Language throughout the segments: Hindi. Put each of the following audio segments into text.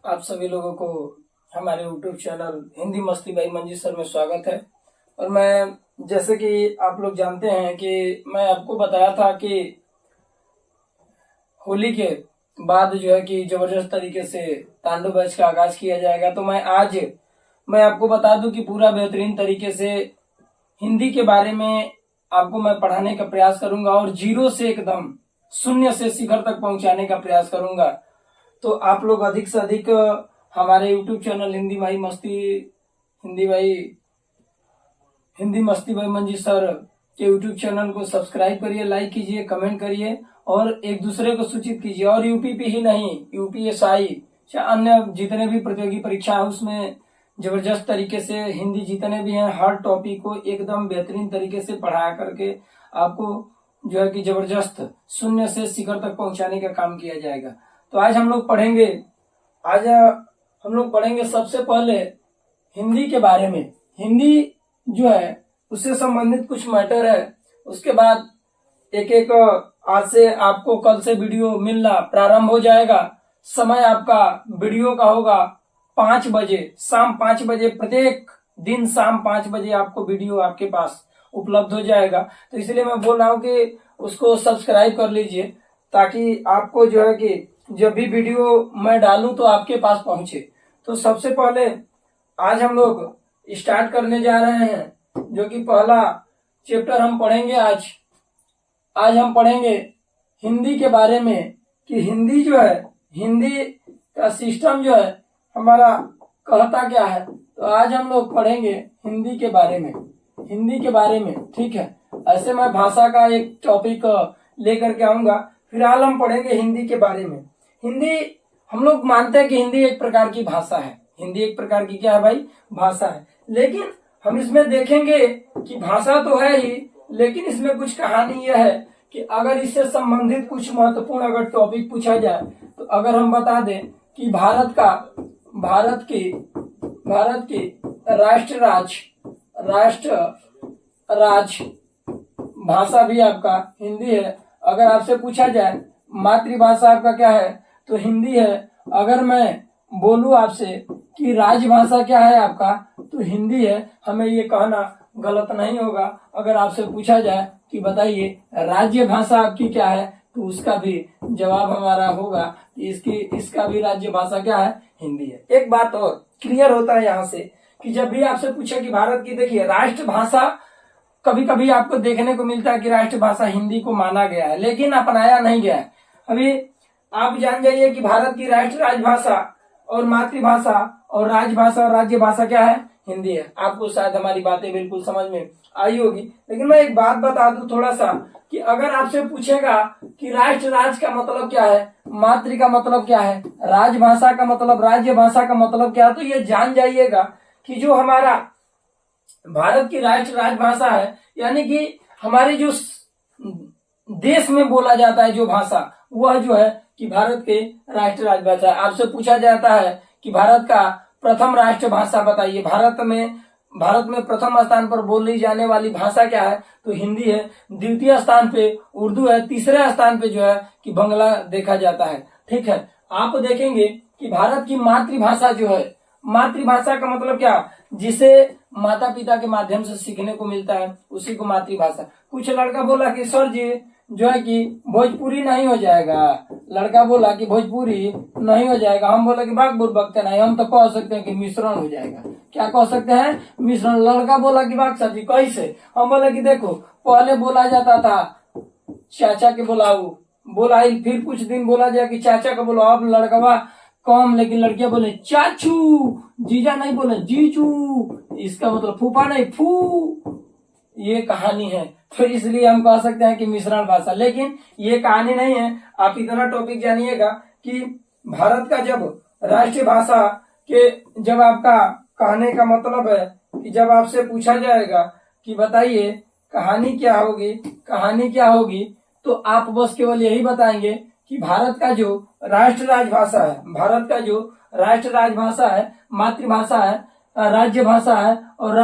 आप सभी लोगों को हमारे YouTube चैनल हिंदी मस्ती बाई मंजीत सर में स्वागत है। और मैं जैसे कि आप लोग जानते हैं कि मैं आपको बताया था कि होली के बाद जो है कि जबरदस्त तरीके से तांडव बैच का आगाज किया जाएगा। तो मैं आपको बता दूं कि पूरा बेहतरीन तरीके से हिंदी के बारे में आपको मैं पढ़ाने का प्रयास करूंगा और जीरो से एकदम शून्य से शिखर तक पहुंचाने का प्रयास करूंगा। तो आप लोग अधिक से अधिक हमारे YouTube चैनल हिंदी मस्ती बाई मंजीत सर के YouTube चैनल को सब्सक्राइब करिए, लाइक कीजिए, कमेंट करिए और एक दूसरे को सूचित कीजिए। और यूपीपी ही नहीं, यूपीएसआई चाहे अन्य जितने भी प्रतियोगी परीक्षा है उसमें जबरदस्त तरीके से हिंदी जितने भी हैं हर टॉपिक को एकदम बेहतरीन तरीके से पढ़ाया करके आपको जो है कि जबरदस्त शून्य से शिखर तक पहुंचाने का काम किया जाएगा। तो आज हम लोग पढ़ेंगे सबसे पहले हिंदी के बारे में। हिंदी जो है उससे संबंधित कुछ मैटर है। उसके बाद एक एक आज से आपको कल से वीडियो मिलना प्रारंभ हो जाएगा। समय आपका वीडियो का होगा 5 बजे, शाम 5 बजे, प्रत्येक दिन शाम 5 बजे आपको वीडियो आपके पास उपलब्ध हो जाएगा। तो इसलिए मैं बोल रहा हूँ कि उसको सब्सक्राइब कर लीजिए ताकि आपको जो है कि जब भी वीडियो मैं डालूं तो आपके पास पहुंचे। तो सबसे पहले आज हम लोग स्टार्ट करने जा रहे हैं जो कि पहला चैप्टर हम पढ़ेंगे। आज हम पढ़ेंगे हिंदी के बारे में कि हिंदी जो है, हिंदी का सिस्टम जो है हमारा कहता क्या है। तो आज हम लोग पढ़ेंगे हिंदी के बारे में, ठीक है। ऐसे मैं भाषा का एक टॉपिक लेकर के आऊंगा, फिलहाल हम पढ़ेंगे हिंदी के बारे में। हिंदी हम लोग मानते हैं कि हिंदी एक प्रकार की भाषा है। हिंदी एक प्रकार की क्या है भाई? भाषा है। लेकिन हम इसमें देखेंगे कि भाषा तो है ही, लेकिन इसमें कुछ कहानी यह है कि अगर इससे संबंधित कुछ महत्वपूर्ण अगर टॉपिक पूछा जाए तो अगर हम बता दें कि भारत की राष्ट्र राज भाषा भी आपका हिंदी है। अगर आपसे पूछा जाए मातृभाषा आपका क्या है तो हिंदी है। अगर मैं बोलूं आपसे कि राजभाषा क्या है आपका तो हिंदी है। हमें ये कहना गलत नहीं होगा। अगर आपसे पूछा जाए कि बताइए राज्य भाषा आपकी क्या है तो उसका भी जवाब हमारा होगा कि इसका भी राज्य भाषा क्या है? हिंदी है। एक बात और क्लियर होता है यहाँ से कि जब भी आपसे पूछे कि भारत की, देखिए राष्ट्रभाषा कभी कभी आपको देखने को मिलता है कि राष्ट्रभाषा हिंदी को माना गया है लेकिन अपनाया नहीं गया है। अभी आप जान जाइए कि भारत की राष्ट्र राजभाषा और मातृभाषा और राजभाषा और राज्य भाषा क्या है? हिंदी है। आपको शायद हमारी बातें बिल्कुल समझ में आई होगी। लेकिन मैं एक बात बता दूं थोड़ा सा कि अगर आपसे पूछेगा कि राष्ट्र राज का मतलब क्या है, मातृ का मतलब क्या है, राजभाषा का मतलब, राज्य भाषा का मतलब क्या है, तो ये जान जाइएगा कि जो हमारा भारत की राष्ट्र राजभाषा है यानी कि हमारी जो देश में बोला जाता है जो भाषा, वह जो है कि भारत के राष्ट्र राजभाषा है। आपसे पूछा जाता है कि भारत का प्रथम राष्ट्र भाषा बताइए, भारत में प्रथम स्थान पर बोली जाने वाली भाषा क्या है तो हिंदी है। द्वितीय स्थान पे उर्दू है। तीसरे स्थान पे जो है कि बांग्ला देखा जाता है, ठीक है। आप देखेंगे कि भारत की मातृभाषा जो है, मातृभाषा का मतलब क्या? जिसे माता पिता के माध्यम से सीखने को मिलता है उसी को मातृभाषा। कुछ लड़का बोला कि सर जी जो है कि भोजपुरी नहीं हो जाएगा, लड़का बोला कि भोजपुरी नहीं हो जाएगा। हम बोले कि बाग बुर्बकते नहीं, हम तो कह सकते हैं कि मिश्रण हो जाएगा। क्या कह सकते हैं? मिश्रण। लड़का बोला कि बाग सर जी कैसे? हम बोले कि देखो पहले बोला जाता था चाचा के बुलाओ, बोलाई, फिर कुछ दिन बोला जाए कि चाचा का बुलाओ। अब लड़का कम, लेकिन लड़कियां बोले चाचू, जीजा नहीं बोले जीजू, इसका मतलब फूफा नहीं फू। ये कहानी है, तो इसलिए हम कह सकते हैं कि मिश्रण भाषा। लेकिन ये कहानी नहीं है। आप इतना टॉपिक जानिएगा कि भारत का जब राष्ट्रीय भाषा के, जब आपका कहने का मतलब है कि जब आपसे पूछा जाएगा कि बताइए कहानी क्या होगी तो आप बस केवल यही बताएंगे कि भारत का जो राष्ट्र राजभाषा है, मातृभाषा है, राज्य भाषा है और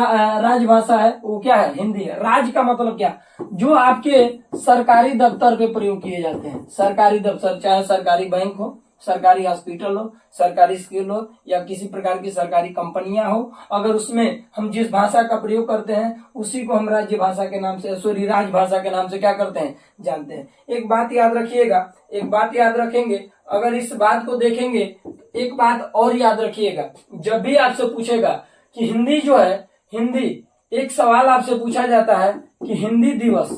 राजभाषा है, वो क्या है? हिंदी है। राज का मतलब क्या? जो आपके सरकारी दफ्तर पे प्रयोग किए जाते हैं। सरकारी दफ्तर, चाहे सरकारी बैंक हो, सरकारी हॉस्पिटल हो, सरकारी स्कूल हो, या किसी प्रकार की सरकारी कंपनियां हो, अगर उसमें हम जिस भाषा का प्रयोग करते हैं उसी को हम राज्य भाषा के नाम से, सॉरी, राजभाषा के नाम से क्या करते हैं, जानते हैं। एक बात याद रखिएगा, एक बात याद रखेंगे, अगर इस बात को देखेंगे तो एक बात और याद रखिएगा, जब भी आपसे पूछेगा कि हिंदी जो है, हिंदी, एक सवाल आपसे पूछा जाता है कि हिंदी दिवस,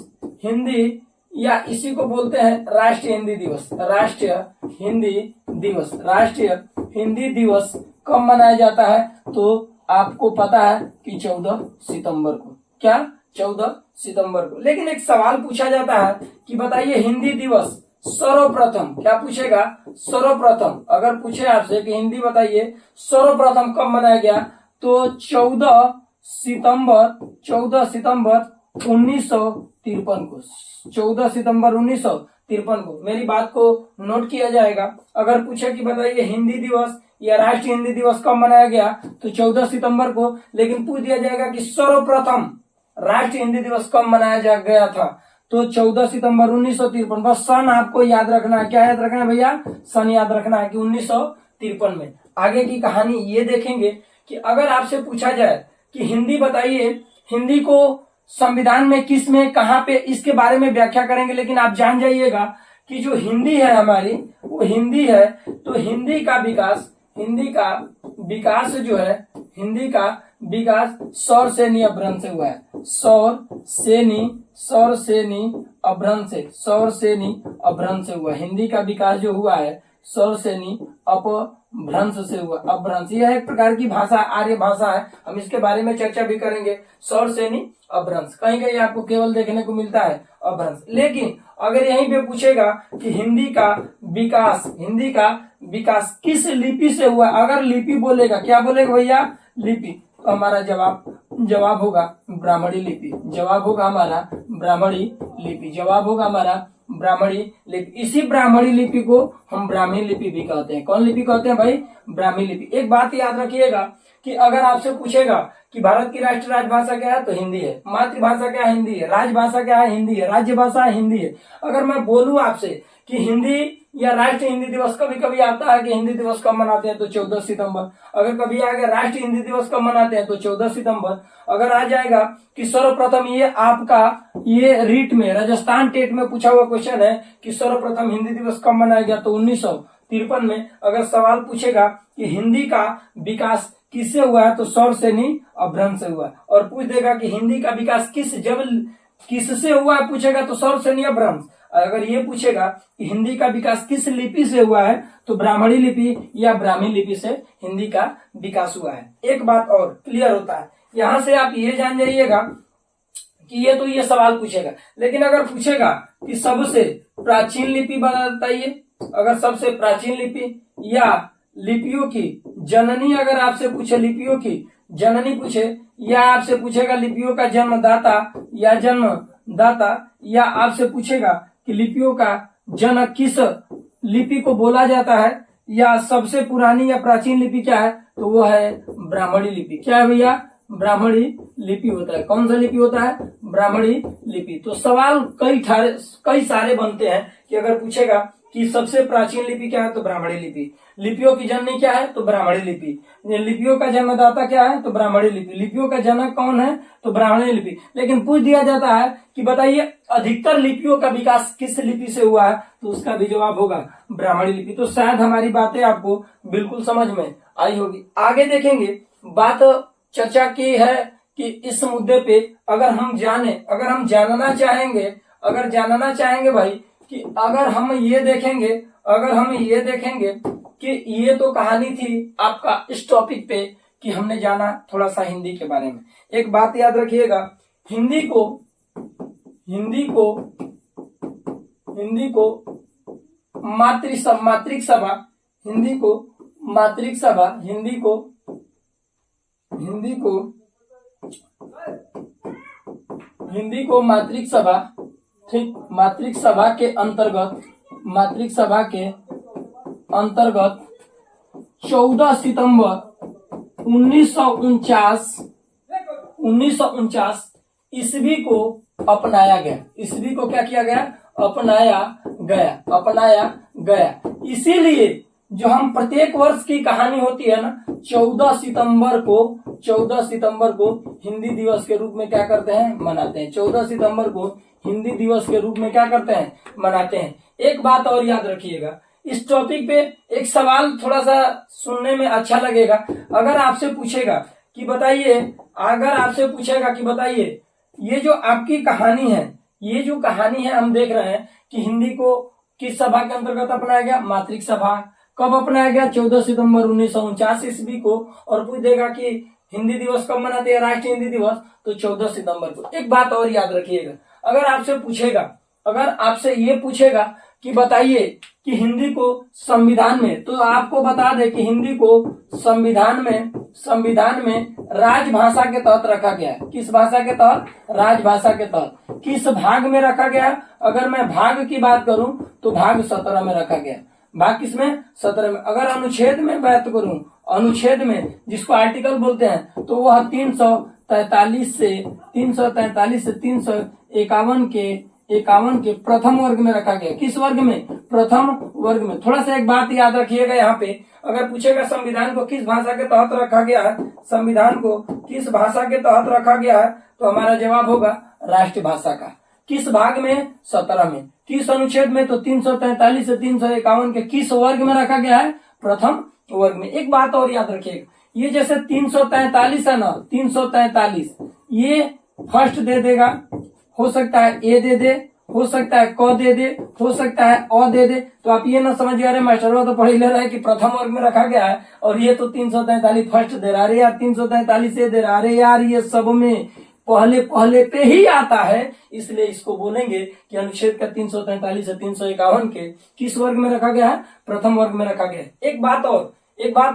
हिंदी या इसी को बोलते हैं राष्ट्रीय हिंदी दिवस, राष्ट्रीय हिंदी दिवस, राष्ट्रीय हिंदी दिवस कब मनाया जाता है, तो आपको पता है कि 14 सितंबर को। क्या? 14 सितंबर को। लेकिन एक सवाल पूछा जाता है कि बताइए हिंदी दिवस सर्वप्रथम, क्या पूछेगा, सर्वप्रथम, अगर पूछे आपसे कि हिंदी बताइए सर्वप्रथम कब मनाया गया, तो 14 सितंबर 1953 को, 14 सितंबर 1953 को। मेरी बात को नोट किया जाएगा। अगर पूछे कि बताइए हिंदी दिवस या राष्ट्रीय हिंदी दिवस कब मनाया गया, तो 14 सितंबर को। लेकिन पूछ दिया जाएगा कि सर्वप्रथम राष्ट्रीय हिंदी दिवस कब मनाया गया था, तो 14 सितंबर 1953। बस सन आपको याद रखना है। क्या याद रखना है भैया? सन याद रखना है कि 1953 में। आगे की कहानी ये देखेंगे कि अगर आपसे पूछा जाए कि हिंदी बताइए, हिंदी को संविधान में किस में, कहां पे, इसके बारे में व्याख्या करेंगे। लेकिन आप जान जाइएगा कि जो हिंदी है हमारी, वो हिंदी है, तो हिंदी का विकास, हिंदी का विकास जो है, हिंदी का विकास सौर सैनी अपभ्रंश से हुआ है। सौर सैनी अपभ्रंश से, सौर सैनी अपभ्रंश से हुआ। हिंदी का विकास जो हुआ है सौर सैनी अपभ्रंश से हुआ। अपभ्रंश यह एक प्रकार की भाषा, आर्य भाषा है, हम इसके बारे में चर्चा भी करेंगे। सौर सैनी अपभ्रंश, कहीं कहीं आपको केवल देखने को मिलता है अपभ्रंश। लेकिन अगर यहीं पे पूछेगा कि हिंदी का विकास, हिंदी का विकास किस लिपि से हुआ, अगर लिपि बोलेगा, क्या बोलेगा भैया? लिपि, तो हमारा जवाब होगा ब्राह्मणी लिपि। जवाब होगा हमारा ब्राह्मणी लिपि। जवाब होगा हमारा ब्राह्मणी लिपि। इसी ब्राह्मणी लिपि को हम ब्राह्मी लिपि भी कहते हैं। कौन लिपि कहते हैं भाई? ब्राह्मी लिपि। एक बात याद रखिएगा कि अगर आपसे पूछेगा कि भारत की राष्ट्रीय राजभाषा क्या है, तो हिंदी है। मातृभाषा क्या है? हिंदी है। राजभाषा क्या है? हिंदी है। राज्य भाषा हिंदी है। अगर मैं बोलूं आपसे कि हिंदी या राष्ट्रीय हिंदी दिवस, कभी कभी आता है कि हिंदी दिवस कब मनाते हैं, तो 14 सितंबर। अगर कभी आएगा राष्ट्रीय हिंदी दिवस कब मनाते हैं, तो 14 सितंबर। अगर आ जाएगा कि सर्वप्रथम, ये आपका ये रीट में, राजस्थान टेट में पूछा हुआ क्वेश्चन है कि सर्वप्रथम हिंदी दिवस कब मनाया गया, तो 1953 में। अगर सवाल पूछेगा कि हिंदी का विकास किससे हुआ है, तो सौर सैनी अपभ्रंश से हुआ। और पूछ देगा कि हिंदी का विकास किससे हुआ है, पूछेगा तो सौर सैनी अपभ्रंश। अगर ये पूछेगा कि हिंदी का विकास किस लिपि से हुआ है, तो ब्राह्मणी लिपि या ब्राह्मी लिपि से हिंदी का विकास हुआ है। एक बात और क्लियर होता है, यहां से आप ये जान जाइएगा कि ये सवाल पूछेगा। लेकिन अगर पूछेगा कि सबसे प्राचीन लिपि बताइए, अगर सबसे प्राचीन लिपि या लिपियों की जननी, अगर आपसे पूछे लिपियों की जननी पूछे, या आपसे पूछेगा लिपियों का जन्मदाता, या आपसे पूछेगा कि लिपियों का जनक किस लिपि को बोला जाता है, या सबसे पुरानी या प्राचीन लिपि क्या है, तो वो है ब्राह्मणी लिपि। क्या है भैया? ब्राह्मणी लिपि होता है। कौन सा लिपि होता है? ब्राह्मणी लिपि। तो सवाल कई सारे बनते हैं कि अगर पूछेगा कि सबसे प्राचीन लिपि क्या है, तो ब्राह्मणी लिपि। लिपियों की जननी क्या है, तो ब्राह्मणी लिपि। लिपियों का जन्मदाता क्या है, तो ब्राह्मणी लिपि। लिपियों का जनक कौन है, तो ब्राह्मणी लिपि। लेकिन पूछ दिया जाता है कि बताइए अधिकतर लिपियों का विकास किस लिपि से हुआ है, तो उसका भी जवाब होगा ब्राह्मणी लिपि। तो शायद हमारी बातें आपको बिल्कुल समझ में आई होगी। आगे देखेंगे, बात चर्चा की है कि इस मुद्दे पे अगर हम जानना चाहेंगे भाई, कि अगर हम ये देखेंगे कि ये तो कहानी थी आपका इस टॉपिक पे कि हमने जाना थोड़ा सा हिंदी के बारे में। एक बात याद रखिएगा, हिंदी को मातृक सभा, ठीक, मातृक सभा के अंतर्गत 14 सितंबर 1949 ईस्वी को अपनाया गया। ईस्वी को क्या किया गया? अपनाया गया। इसीलिए जो हम प्रत्येक वर्ष की कहानी होती है ना, 14 सितंबर को हिंदी दिवस के रूप में क्या करते हैं, मनाते हैं। 14 सितंबर को हिंदी दिवस के रूप में क्या करते हैं, मनाते हैं। एक बात और याद रखिएगा, इस टॉपिक पे एक सवाल थोड़ा सा सुनने में अच्छा लगेगा। अगर आपसे पूछेगा कि बताइए, ये जो आपकी कहानी है, ये जो कहानी है हम देख रहे हैं कि हिंदी को किस सभा के अंतर्गत अपनाया गया, मातृक सभा। कब अपनाया गया, 14 सितंबर 1949 ईस्वी को। और पूछ देगा कि हिंदी दिवस कब मनाते हैं, राष्ट्रीय हिंदी दिवस, तो 14 सितंबर को। एक बात और याद रखिएगा, अगर आपसे ये पूछेगा कि बताइए कि हिंदी को संविधान में, तो आपको बता दे कि हिंदी को संविधान में राजभाषा के तहत रखा गया है। किस भाषा के तहत, राजभाषा के तहत। किस भाग में रखा गया, अगर मैं भाग की बात करूं तो भाग 17 में रखा गया। भाग किसमें, 17 में। अगर अनुच्छेद में बात करूं, अनुच्छेद में जिसको आर्टिकल बोलते हैं, तो वह 343 से 351 के प्रथम वर्ग में रखा गया। किस वर्ग में, प्रथम वर्ग में। थोड़ा सा एक बात याद रखिएगा, यहाँ पे अगर पूछेगा संविधान को किस भाषा के तहत रखा गया है, संविधान को किस भाषा के तहत रखा गया है, तो हमारा जवाब होगा राष्ट्रभाषा का। किस भाग में, 17 में। किस अनुच्छेद में, तो 343 से 351 के किस वर्ग में रखा गया है, प्रथम वर्ग में। एक बात और याद रखिएगा, ये जैसे 343 है ना, 343 ये फर्स्ट दे देगा, हो सकता है ए दे दे, हो सकता है क दे दे, हो सकता है अ दे दे। तो आप ये ना समझ रहे मास्टर तो पढ़ ले रहा है कि प्रथम वर्ग में रखा गया है, और ये तो 343 फर्स्ट दे रहा है यार, 343 से दे रहा है यार, ये सब में पहले पे ही आता है, इसलिए इसको बोलेंगे कि अनुच्छेद का 343 से 351 के किस वर्ग में रखा गया है, प्रथम वर्ग में रखा गया है। एक बात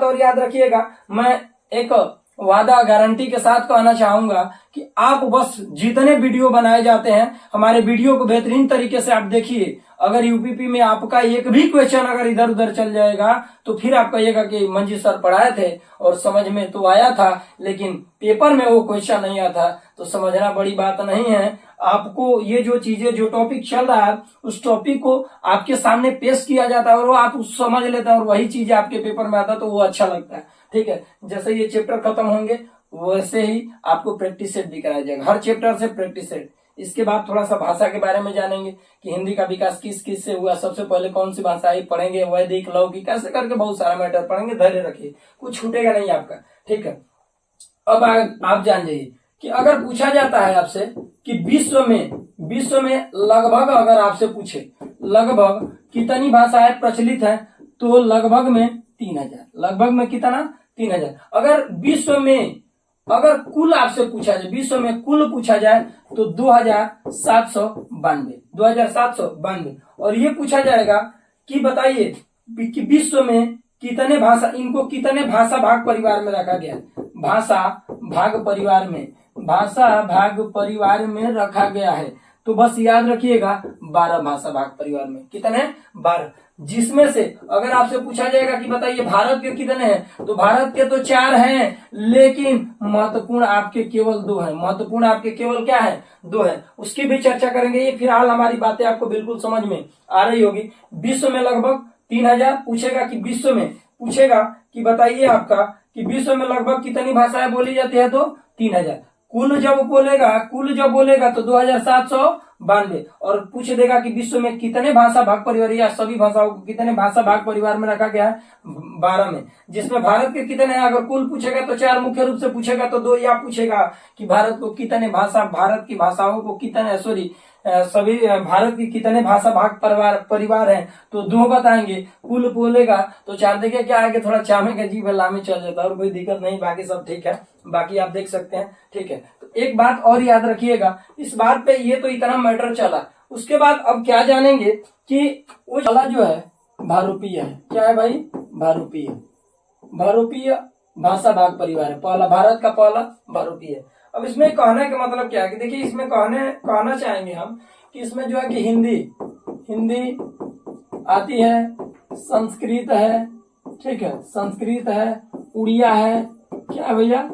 और याद रखिएगा, मैं एक वादा गारंटी के साथ कहना चाहूंगा कि आप बस जितने वीडियो बनाए जाते हैं, हमारे वीडियो को बेहतरीन तरीके से आप देखिए। अगर यूपीपी में आपका एक भी क्वेश्चन अगर इधर उधर चल जाएगा, तो फिर आप कहिएगा कि मंजी सर पढ़ाए थे और समझ में तो आया था, लेकिन पेपर में वो क्वेश्चन नहीं आया था। तो समझना बड़ी बात नहीं है। आपको ये जो चीजें, जो टॉपिक चल रहा है, उस टॉपिक को आपके सामने पेश किया जाता है और वो आप समझ लेते हैं, और वही चीजें आपके पेपर में आता है, तो वो अच्छा लगता है। ठीक है, जैसे ये चैप्टर खत्म होंगे वैसे ही आपको प्रैक्टिस सेट भी कराया जाएगा, हर चैप्टर से प्रैक्टिस सेट। इसके बाद थोड़ा सा भाषा के बारे में जानेंगे कि हिंदी का विकास किस किस से हुआ, सबसे पहले कौन सी भाषा आई, पढ़ेंगे वैदिक, लौकिक, कैसे करके बहुत सारा मैटर पढ़ेंगे। धैर्य रखिए, कुछ छूटेगा नहीं आपका। ठीक है, अब आप जान जाइए कि अगर पूछा जाता है आपसे कि विश्व में लगभग, अगर आपसे पूछे लगभग कितनी भाषाएं प्रचलित है, तो लगभग में 3000। लगभग में कितना, 3000। अगर विश्व में अगर कुल आपसे पूछा जाए, विश्व में कुल पूछा जाए, तो 2792। और ये पूछा जाएगा कि बताइए कि विश्व में कितने भाषा, इनको कितने भाषा भाग परिवार में रखा गया है। भाषा भाग परिवार में रखा गया है। तो बस याद रखिएगा 12 भाषा भाग परिवार में। कितने, 12। जिसमें से अगर आपसे पूछा जाएगा कि बताइए भारत के कितने हैं, तो भारत के तो 4 हैं, लेकिन महत्वपूर्ण आपके केवल 2 हैं। महत्वपूर्ण आपके केवल क्या है, 2 है। उसकी भी चर्चा करेंगे। ये फिलहाल हमारी बातें आपको बिल्कुल समझ में आ रही होगी। विश्व में लगभग 3000 पूछेगा कि विश्व में, पूछेगा कि बताइए आपका कि विश्व में लगभग कितनी भाषाएं बोली जाती है, तो 3000। कुल जब बोलेगा तो 2792। और पूछ देगा कि विश्व में कितने भाषा भाग परिवार, या सभी भाषाओं को कितने भाषा भाग परिवार में रखा गया है, 12 में। जिसमें भारत के कितने हैं, अगर कुल पूछेगा तो 4 मुख्य रूप से पूछेगा, तो 2 या पूछेगा कि भारत को कितने भाषा, भारत की भाषाओं को कितने, सभी भारत की कितने भाषा भाग परिवार हैं, तो 2 बताएंगे। कुल बोलेगा तो 4। देखिए क्या है कि थोड़ा चामे का जीव लामे चल जाता है, और कोई दिक्कत नहीं, बाकी सब ठीक है, बाकी आप देख सकते हैं। ठीक है, तो एक बात और याद रखिएगा इस बात पे, ये तो इतना मैटर चला। उसके बाद अब क्या जानेंगे कि वो चला जो है भारूपीय है। क्या है भाई, भारूपीय भाषा भाग परिवार है। पहला, भारत का पहला भारूपीय। अब इसमें कहने का मतलब क्या है कि देखिए, इसमें कहना चाहेंगे हम कि इसमें जो है कि हिंदी आती है, संस्कृत है, ठीक है, संस्कृत है, उड़िया है, क्या है भैया,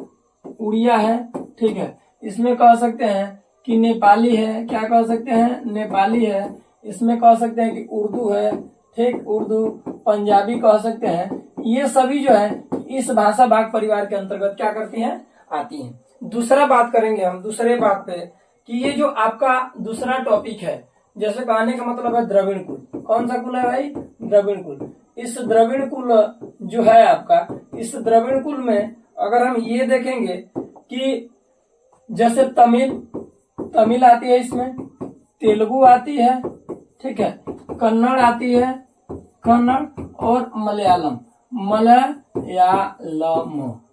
उड़िया है, ठीक है। इसमें कह सकते हैं कि नेपाली है, क्या कह सकते हैं, नेपाली है। इसमें कह सकते हैं कि उर्दू है, ठीक, उर्दू, पंजाबी कह सकते हैं, ये सभी जो है इस भाषा भाग परिवार के अंतर्गत क्या करती हैं, आती हैं। दूसरा बात करेंगे हम दूसरे बात पे कि ये जो आपका दूसरा टॉपिक है, जैसे कहने का मतलब है द्रविड़ कुल। कौन सा कुल है भाई, द्रविड़ कुल। इस द्रविड़ कुल जो है आपका, इस द्रविड़ कुल में अगर हम ये देखेंगे कि जैसे तमिल आती है, इसमें तेलुगु आती है, ठीक है, कन्नड़ आती है, कन्नड़, और मलयालम,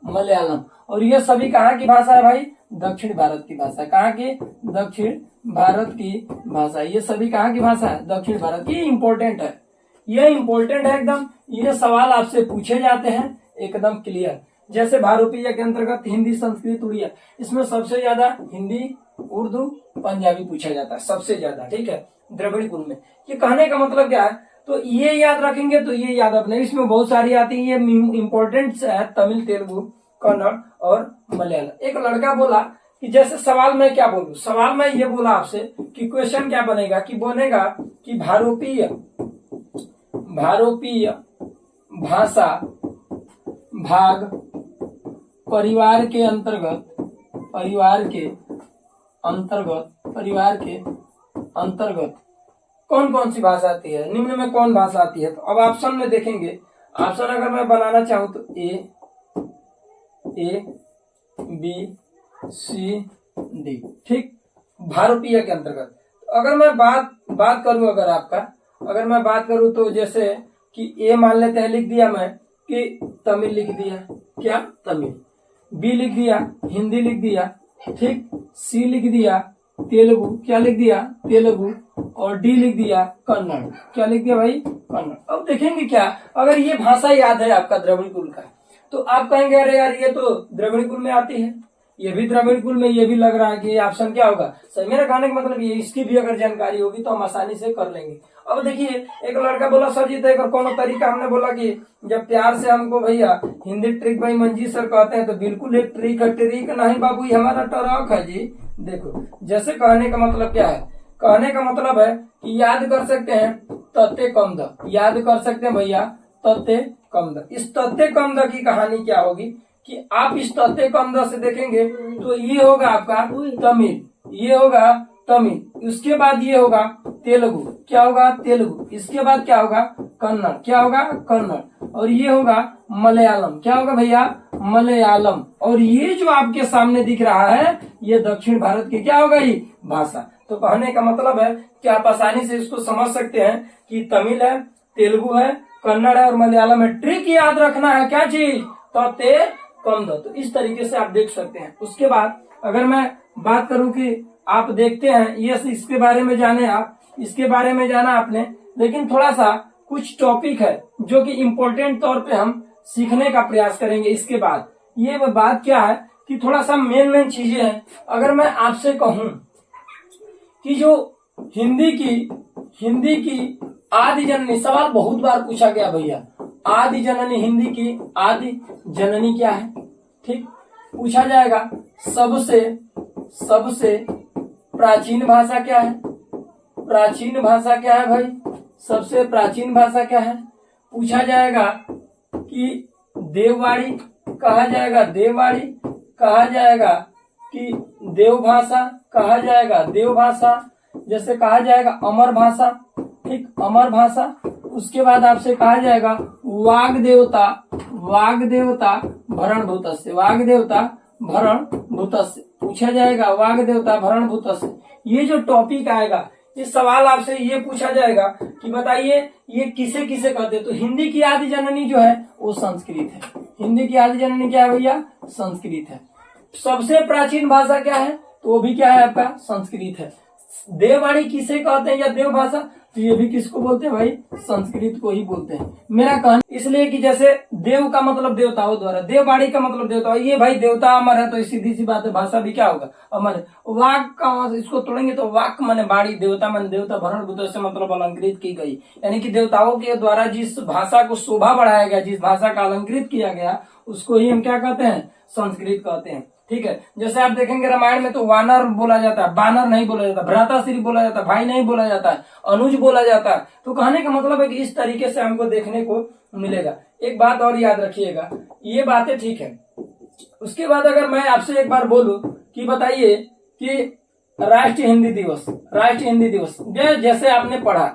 मलयालम। और ये सभी कहाँ की भाषा है भाई, दक्षिण भारत की भाषा। कहाँ की, दक्षिण भारत की भाषा। ये सभी कहाँ की भाषा है, दक्षिण भारत की। इंपॉर्टेंट है, ये इंपॉर्टेंट है एकदम। ये सवाल आपसे पूछे जाते हैं एकदम क्लियर। जैसे भारोपीय के अंतर्गत हिंदी, संस्कृत, उड़िया, इसमें सबसे ज्यादा हिंदी, उर्दू, पंजाबी पूछा जाता है सबसे ज्यादा, ठीक है, द्रविड़ कुल में। ये कहने का मतलब क्या है, तो ये याद रखेंगे तो ये याद अपने, इसमें बहुत सारी आती है, ये इंपॉर्टेंट है, तमिल, तेलुगु, कन्नड़ और मलयालम। एक लड़का बोला कि जैसे सवाल मैं क्या बोलूं, सवाल मैं ये बोला आपसे कि क्वेश्चन क्या बनेगा, कि बनेगा कि भारोपीय भाषा भाग परिवार के अंतर्गत कौन कौन सी भाषा आती है, निम्न में कौन भाषा आती है। तो अब ऑप्शन में देखेंगे, ऑप्शन अगर मैं बनाना चाहूं तो ए बी सी डी, ठीक, भारोपीय के अंतर्गत। अगर मैं बात करूं, अगर मैं बात करूं तो जैसे कि ए मान लेते हैं, लिख दिया मैं कि तमिल लिख दिया, क्या, तमिल। बी लिख दिया, हिंदी लिख दिया, ठीक। सी लिख दिया, तेलुगु, क्या लिख दिया, तेलुगु। और डी लिख दिया, कन्नड़, क्या लिख दिया भाई, कन्नड़। अब देखेंगे क्या, अगर ये भाषा याद है आपका द्रविड़ कुल का, तो आप कहेंगे अरे यार ये तो द्रविड़ कुल में आती है, ये भी द्रविड़ कुल में, ये भी लग रहा है कि ये ऑप्शन क्या होगा सही। मेरा कहने का मतलब ये, इसकी भी अगर जानकारी होगी तो हम आसानी से कर लेंगे। अब देखिए, एक लड़का बोला सर जी तो एक कौन तरीका, हमने बोला कि जब प्यार से हमको भैया हिंदी ट्रिक भाई मंजी सर कहते हैं तो बिल्कुल एक ट्रिक है, ट्रिक नहीं बाबू, ये हमारा टरक है जी। देखो, जैसे कहने का मतलब क्या है, कहने का मतलब है कि याद कर सकते हैं तत्ते कम द, याद कर सकते हैं भैया तत्ते कम द। इस तत्ते कम द की कहानी क्या होगी कि आप इस तत्ते कम द से देखेंगे तो ये होगा आपका तमिल, ये होगा तमिल, उसके बाद ये होगा तेलुगु, क्या होगा, तेलुगु। इसके बाद क्या होगा, कन्नड़, क्या होगा, कन्नड़। और ये होगा मलयालम, क्या होगा भैया, मलयालम। और ये जो आपके सामने दिख रहा है ये दक्षिण भारत की क्या होगा, ये भाषा। तो कहने का मतलब है कि आप आसानी से इसको समझ सकते हैं कि तमिल है, तेलुगु है, कन्नड़ है और मलयालम है। ट्रिक याद रखना है, क्या चीज, तत्ते कम द। तो इस तरीके से आप देख सकते हैं। उसके बाद अगर मैं बात करूं कि आप देखते हैं ये इसके बारे में जाने, आप इसके बारे में जाना आपने, लेकिन थोड़ा सा कुछ टॉपिक है जो कि इम्पोर्टेंट तौर पे हम सीखने का प्रयास करेंगे। इसके बाद ये बात क्या है कि थोड़ा सा मेन चीजें हैं। अगर मैं आपसे कहूं कि जो हिंदी की आदि जननी, सवाल बहुत बार पूछा गया भैया, आदि जननी, हिंदी की आदि जननी क्या है, ठीक, पूछा जाएगा। सबसे प्राचीन भाषा क्या है, प्राचीन भाषा क्या है भाई, सबसे प्राचीन भाषा क्या है, पूछा जाएगा कि देववाड़ी कहा जाएगा, देववाड़ी कहा जाएगा कि देवभाषा कहा जाएगा, देवभाषा, जैसे कहा जाएगा अमर भाषा, ठीक, अमर भाषा। उसके बाद आपसे कहा जाएगा वाग देवता भरण भूतस्य, वाग देवता भरण भूतस्य, पूछा जाएगा वाग देवता भरण भूतस्य। ये जो टॉपिक आएगा, इस सवाल आपसे ये पूछा जाएगा कि बताइए ये किसे किसे कहते हैं। तो हिंदी की आदि जननी जो है वो संस्कृत है, हिंदी की आदि जननी क्या है भैया, संस्कृत है। सबसे प्राचीन भाषा क्या है, तो वो भी क्या है आपका, संस्कृत है। देववाणी किसे कहते हैं या देव भाषा, तो ये भी किसको बोलते हैं भाई, संस्कृत को ही बोलते हैं। मेरा कहना इसलिए कि जैसे देव का मतलब देवताओं द्वारा, देववाणी का मतलब देवता, ये भाई देवता अमर है तो सीधी सी बात है भाषा भी क्या होगा, अमर है। वाक का इसको तोड़ेंगे तो वाक माने बाणी, देवता माने देवता, भरण भूत से मतलब अलंकृत की गई, यानी कि देवताओं के द्वारा जिस भाषा को शोभा बढ़ाया गया, जिस भाषा का अलंकृत किया गया उसको ही हम क्या कहते हैं, संस्कृत कहते हैं। ठीक है। जैसे आप देखेंगे रामायण में तो वानर बोला जाता है, बानर नहीं बोला जाता, भ्राताश्री बोला जाता है, भाई नहीं बोला जाता है, अनुज बोला जाता है। तो कहने का मतलब है कि इस तरीके से हमको देखने को मिलेगा। एक बात और याद रखिएगा, ये बातें ठीक है। उसके बाद अगर मैं आपसे एक बार बोलूं कि बताइए कि राष्ट्रीय हिंदी दिवस, राष्ट्रीय हिंदी दिवस जैसे आपने पढ़ा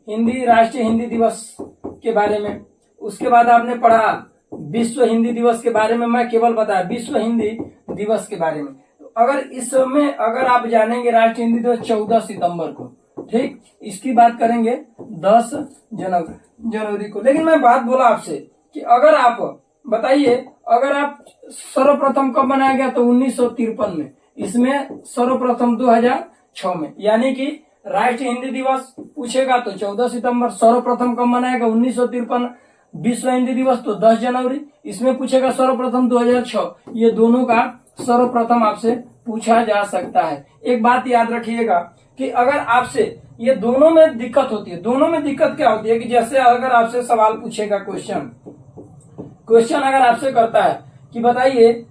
हिंदी राष्ट्रीय हिंदी दिवस के बारे में, उसके बाद आपने पढ़ा विश्व हिंदी दिवस के बारे में, मैं केवल बताया विश्व हिंदी दिवस के बारे में। तो अगर इसमें अगर आप जानेंगे राष्ट्रीय हिंदी दिवस 14 सितंबर को, ठीक, इसकी बात करेंगे 10 जनवरी को। लेकिन मैं बात बोला आपसे कि अगर आप बताइए, अगर आप सर्वप्रथम कब बनाया गया, तो 1953 में, इसमें सर्वप्रथम 2006 में। यानी कि राष्ट्रीय हिंदी दिवस पूछेगा तो 14 सितंबर, सर्वप्रथम कब मनाया गया 1953, विश्व हिंदी दिवस तो 10 जनवरी, इसमें पूछेगा सर्वप्रथम 2006। ये दोनों का सर्वप्रथम आपसे पूछा जा सकता है। एक बात याद रखिएगा कि अगर आपसे ये दोनों में दिक्कत होती है, दोनों में दिक्कत क्या होती है कि जैसे अगर आपसे सवाल पूछेगा, क्वेश्चन अगर आपसे करता है कि बताइए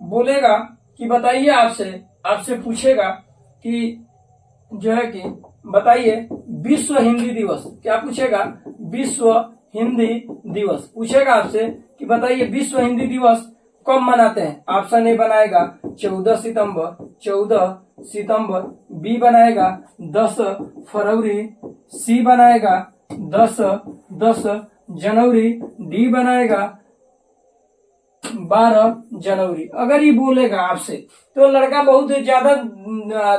बोलेगा कि बताइए, आपसे पूछेगा कि जो है कि बताइए विश्व हिंदी दिवस, क्या पूछेगा, विश्व हिंदी दिवस पूछेगा आपसे कि बताइए विश्व हिंदी दिवस कब मनाते हैं। ऑप्शन ए बनाएगा 14 सितंबर, बी बनाएगा 10 फरवरी, सी बनाएगा 10 जनवरी, डी बनाएगा 12 जनवरी। अगर ये बोलेगा आपसे तो लड़का बहुत ज्यादा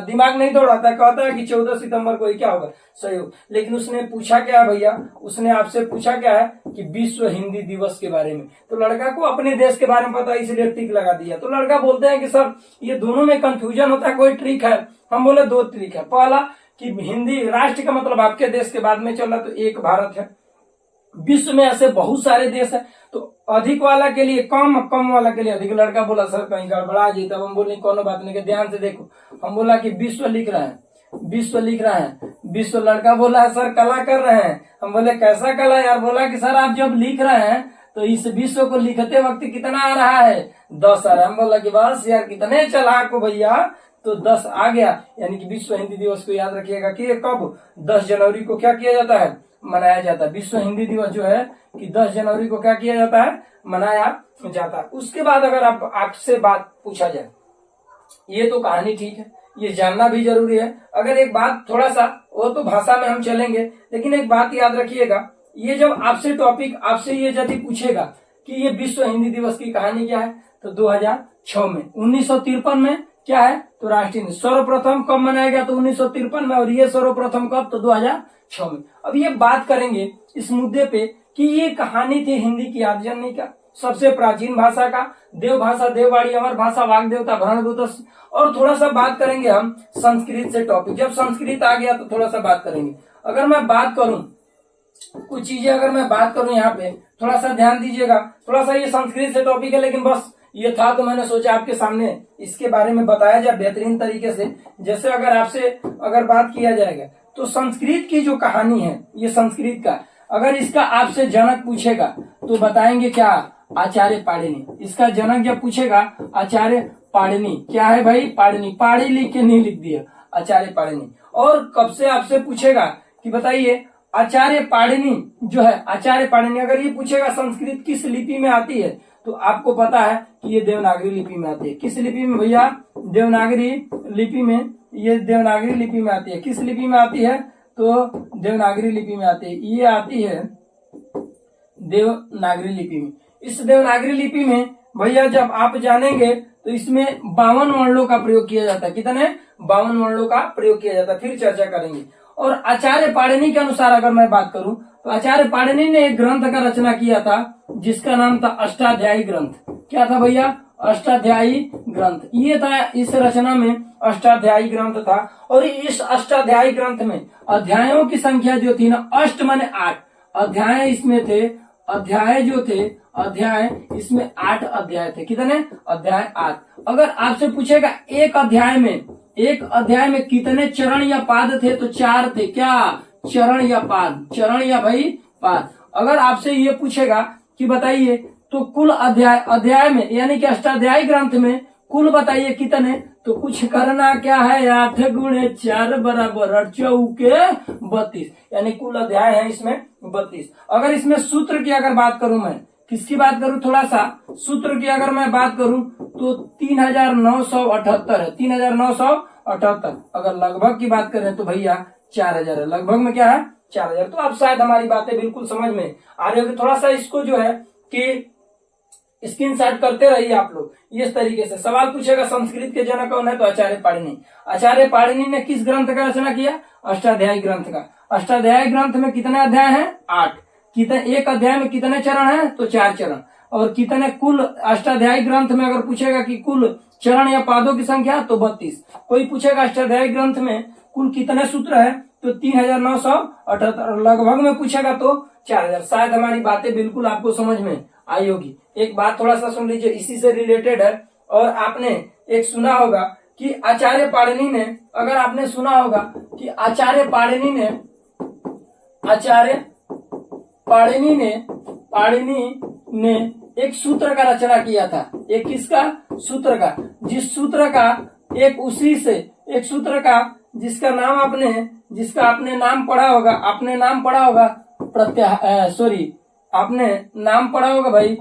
दिमाग नहीं दौड़ाता, कहता है कि 14 सितंबर को ही क्या होगा, सही हो। लेकिन उसने पूछा क्या है भैया, उसने आपसे पूछा क्या है कि विश्व हिंदी दिवस के बारे में। तो लड़का को अपने देश के बारे में पता है, इसलिए टिक लगा दिया। तो लड़का बोलते हैं कि सर ये दोनों में कंफ्यूजन होता है, कोई ट्रिक है। हम बोले 2 ट्रिक है। पहला कि हिंदी राष्ट्र का मतलब आपके देश के बाद में चल रहा, तो एक भारत है। विश्व में ऐसे बहुत सारे देश है, तो अधिक वाला के लिए कम, कम वाला के लिए अधिक। लड़का बोला सर कहीं गड़बड़ा जी, तब हम बोले कोनो बात नहीं, ध्यान से देखो। हम बोला कि विश्व लिख रहे हैं, विश्व लिख रहे हैं, विश्व। लड़का बोला है सर कला कर रहे हैं। हम बोले कैसा कला यार। बोला कि सर आप जब लिख रहे हैं तो इस विश्व को लिखते वक्त कितना आ रहा है, 10 आ रहा है। हम बोला कि बस यार कितने चालाक हो भैया, तो 10 आ गया। यानी कि विश्व हिंदी दिवस को याद रखिएगा कि कब 10 जनवरी को क्या किया जाता है, मनाया जाता है। विश्व हिंदी दिवस जो है कि 10 जनवरी को क्या किया जाता है, मनाया जाता है। उसके बाद अगर आपसे बात पूछा जाए, ये तो कहानी ठीक है, ये जानना भी जरूरी है। अगर एक बात थोड़ा सा, वो तो भाषा में हम चलेंगे, लेकिन एक बात याद रखिएगा, ये जब आपसे टॉपिक आपसे ये यदि पूछेगा कि ये विश्व हिंदी दिवस की कहानी क्या है, तो 2006 में, 1953 में क्या है, तो राष्ट्रीय हिंदी सर्वप्रथम कब मनाया गया, तो 1953 में। और ये सर्वप्रथम कब, तो 2006 में। अब ये बात करेंगे इस मुद्दे पे कि ये कहानी थी हिंदी की आर्जनी का, सबसे प्राचीन भाषा का, देव भाषा, देववाणी, अमर भाषा, वाग देवता, भरणभूत। और थोड़ा सा बात करेंगे हम संस्कृत से टॉपिक, जब संस्कृत आ गया तो थोड़ा सा बात करेंगे। अगर मैं बात करूं कुछ चीजें, अगर मैं बात करूं यहाँ पे, थोड़ा सा ध्यान दीजिएगा। थोड़ा सा ये संस्कृत से टॉपिक है, लेकिन बस ये था तो मैंने सोचा आपके सामने इसके बारे में बताया जाए बेहतरीन तरीके से। जैसे अगर आपसे अगर बात किया जाएगा तो संस्कृत की जो कहानी है, ये संस्कृत का, अगर इसका आपसे जनक पूछेगा तो बताएंगे क्या, आचार्य पाणिनि। इसका जनक जब पूछेगा आचार्य पाणिनि, क्या है भाई, पाणिनि, पाड़ी लिख के नहीं लिख दिया, आचार्य पाणिनि। और कब से आपसे पूछेगा कि बताइए आचार्य पाणिनि जो है, आचार्य पाणिनि अगर ये पूछेगा संस्कृत किस लिपि में आती है, तो आपको पता है कि ये देवनागरी लिपि में आती है। किस लिपि में भैया, देवनागरी लिपि में, ये देवनागरी लिपि में आती है। किस लिपि में आती है, तो देवनागरी लिपि में आती है। ये आती है देवनागरी लिपि में। इस देवनागरी लिपि में भैया जब आप जानेंगे तो इसमें 52 वर्णों का प्रयोग किया जाता है। कितने, 52 वर्णों का प्रयोग किया जाता है, फिर चर्चा करेंगे। और आचार्य पाणिनि के अनुसार अगर मैं बात करूं तो आचार्य पाणिनि ने एक ग्रंथ का रचना किया था जिसका नाम था अष्टाध्यायी ग्रंथ। क्या था भैया, अष्टाध्यायी ग्रंथ। ये था, इस रचना में अष्टाध्यायी ग्रंथ था। और इस अष्टाध्यायी ग्रंथ में अध्यायों की संख्या जो थी ना, अष्ट माने 8 अध्याय इसमें थे। अध्याय जो थे, अध्याय इसमें 8 अध्याय थे। कितने, अध्याय 8। अगर आपसे पूछेगा एक अध्याय में कितने चरण या पाद थे, तो 4 थे। क्या, चरण या पाद, चरण या भाई पाद। अगर आपसे ये पूछेगा कि बताइए तो कुल अध्याय में यानी कि अष्टाध्यायी ग्रंथ में कुल बताइए कितने, तो कुछ करना क्या है 8 गुणे 4 बराबर चौके 32, यानी कुल अध्याय है इसमें 32। अगर इसमें सूत्र की अगर बात करूं, मैं किसकी बात करूं, थोड़ा सा सूत्र की अगर मैं बात करूं तो 3978 है, 3978। अगर लगभग की बात करें तो भैया 4000 है, लगभग में क्या है 4000। तो अब शायद हमारी बातें बिल्कुल समझ में आ रही होगी। थोड़ा सा इसको जो है कि स्क्रीनशॉट करते रहिए आप लोग। इस तरीके से सवाल पूछेगा संस्कृत के जनक कौन है, तो आचार्य पाणिनि। आचार्य पाणिनि ने किस ग्रंथ का रचना किया, अष्टाध्यायी ग्रंथ का। अष्टाध्यायी ग्रंथ में कितने अध्याय हैं 8। कितने, एक अध्याय में कितने चरण हैं, तो 4 चरण। और कितने कुल अष्टाध्यायी ग्रंथ में अगर पूछेगा कि कुल चरण या पादों की संख्या, तो 32। कोई पूछेगा अष्टाध्यायी ग्रंथ में कुल कितने सूत्र है, तो 3978। लगभग में पूछेगा तो 4000। शायद हमारी बातें बिल्कुल आपको समझ में आई होगी। एक बात थोड़ा सा सुन लीजिए, इसी से रिलेटेड है। और आपने एक सुना होगा कि आचार्य पाणिनि ने, अगर आपने सुना होगा कि आचार्य पाणिनि ने एक सूत्र का रचना किया था। एक किसका, सूत्र का, जिस सूत्र का एक उसी से एक सूत्र का जिसका नाम जिसका आपने नाम पढ़ा होगा, आपने नाम पढ़ा होगा आपने नाम पढ़ा होगा भाई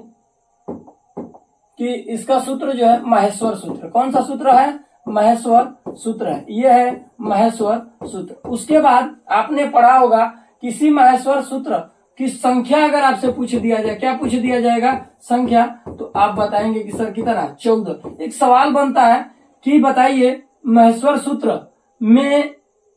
कि इसका सूत्र जो है माहेश्वर सूत्र। कौन सा सूत्र है, माहेश्वर सूत्र है, ये है माहेश्वर सूत्र। उसके बाद आपने पढ़ा होगा किसी माहेश्वर सूत्र की संख्या अगर आपसे पूछ दिया जाए, क्या पूछ दिया जाएगा, संख्या, तो आप बताएंगे कि सर कितना, 14। एक सवाल बनता है कि बताइए माहेश्वर सूत्र में